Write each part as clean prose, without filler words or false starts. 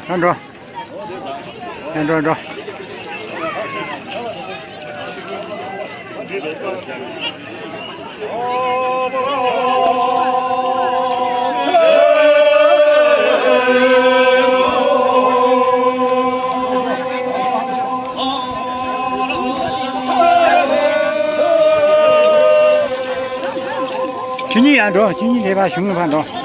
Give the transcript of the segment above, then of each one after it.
앉아. 앉아, 앉아. 진이 앉아. 진이 내가 중립한다.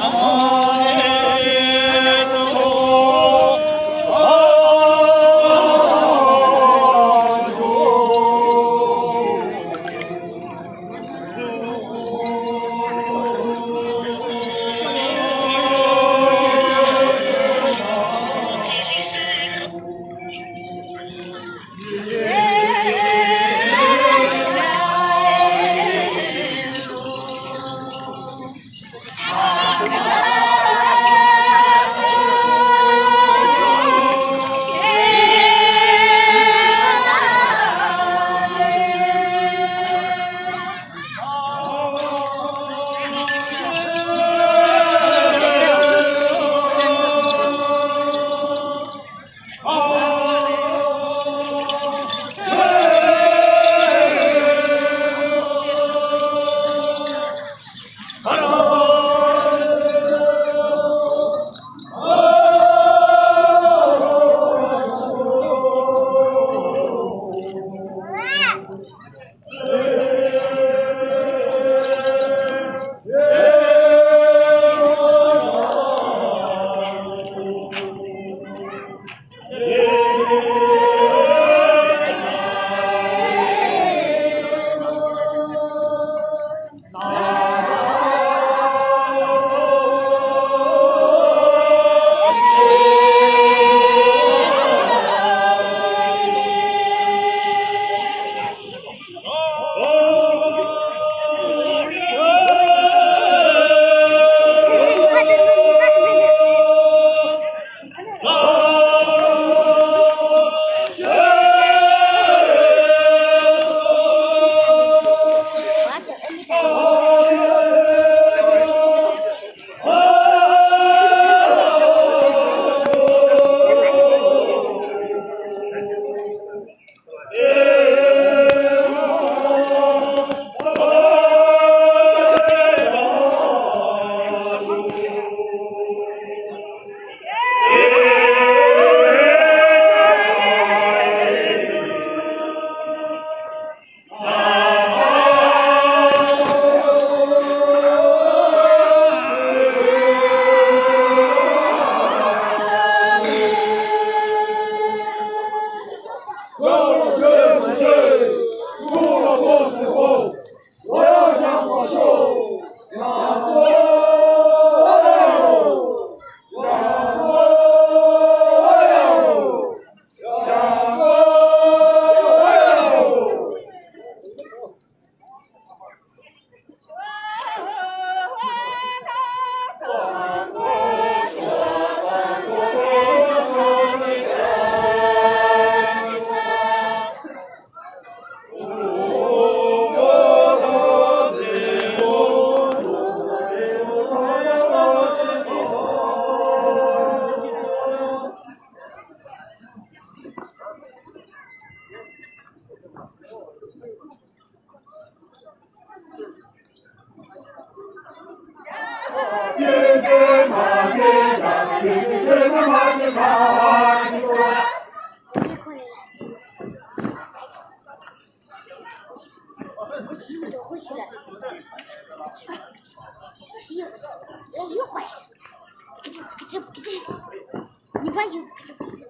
你把油可就不是，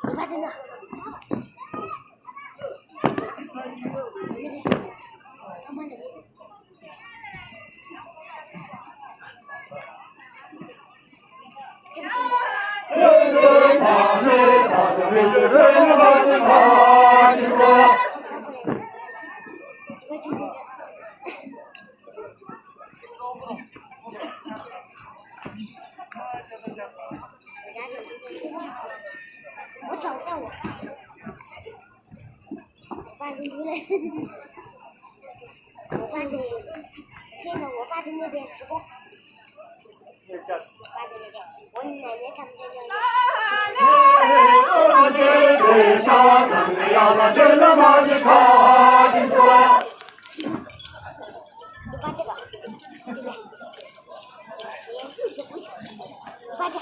你把在那。那个是他妈的。我找到我爸的回来，我爸在骗着我爸在那边直播，我爸在那边，我奶奶他们在那边。是沙当的要把这个马的卡的说。把这个，把这。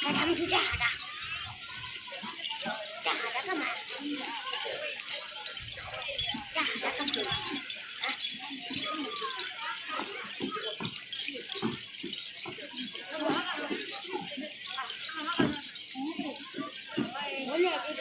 那他们就干啥的？干啥的干嘛？干啥的干嘛？我俩这个。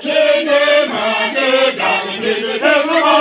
天天马是长，日日生活。